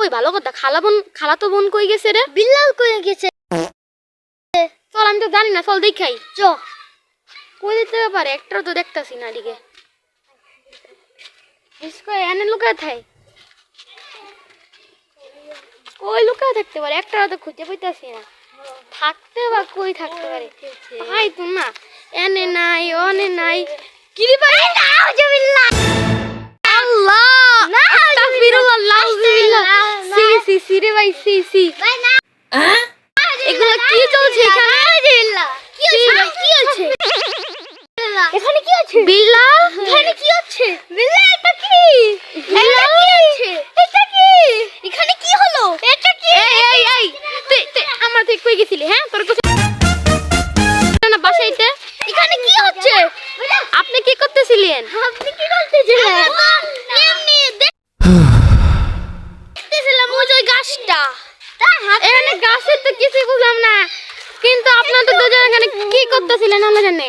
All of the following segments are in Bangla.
কই ভালো কথা, খালা তো বোন কই গেছে রে? বিল্লাল কই গেছে? চল আমি তো জানি না, চল দেখাই। চ কই দিতে পারে, একটাও তো দেখতাছি না এদিকে। ইসকো এনে লুকায় থাই, কই লুকায় থাকতে পারে, একটাও তো খুঁজে পাইতাছি না। থাকতে বা কই থাকতে পারে, ভাই তো না এনে নাই ওনে নাই। কি রে ভাই, নাউজুবিল্লাহ আল্লাহ আস্তাগফিরুল্লাহ নাউজুবিল্লাহ। সি সি সি রে ভাই, সি সি। ভাই না এগুলো কি চলছে এখানে? নাউজুবিল্লাহ কি হচ্ছে? এখানে কি হচ্ছে? বিল্লাল, এখানে কি হচ্ছে? বিল্লাল এটা কি? বিল্লাল এটা কি? এখানে কি হলো? এটা কি? এই তুই আমার তুই কই গেছিলি? হ্যাঁ তোর কাছে না বাসাইতে। এখানে কি হচ্ছে? আপনি কি করতেছিলেন? আপনি কি করতেছিলেন? এমনি দেখতেছিলাম ওই গাছটা। এখানে গাছের তো কিছু বুঝলাম না, কিন্তু আপনার তো দুজন এখানে কি করতেছিলেন আমরা জানি।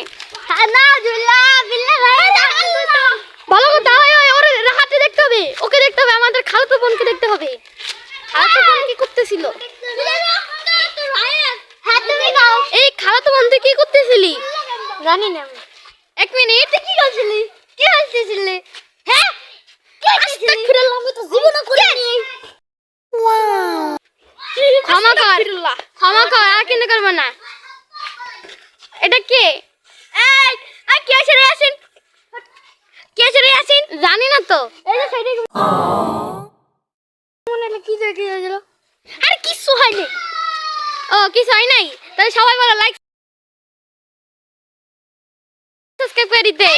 নাউজুবিল্লাহ বিল্লাহ ভাই ভালো কথা, ওর হাতে দেখতে হবে, ওকে দেখতে হবে, আমাদের খালাতো বোনকে দেখতে হবে। খালাতো বোন কি করতেছিল? হ্যাঁ তুমি গাও। এই খালাতো বোন তুই কি করতেছিলি? জানি না আমি। এক মিনিট, কি করছিলি? কি করছিলি? হ্যাঁ কি করছিলি? আস্তাগফিরুল্লাহ, আমি তো জীবনও করিনি। ক্ষমা কর, ক্ষমা কর, আর কিন্তু করবো না। এটা কে? এই আর কি আছে রে আসেন? কি আছে রে আসেন? জানি না তো। এই যে সাইডে মনে হলো কি যে কি হয়েছিল? আরে কিছু হয়নি। ও কিছু হয় নাই, তাহলে সবাই বলো লাইক সাবস্ক্রাইব করে দিতে।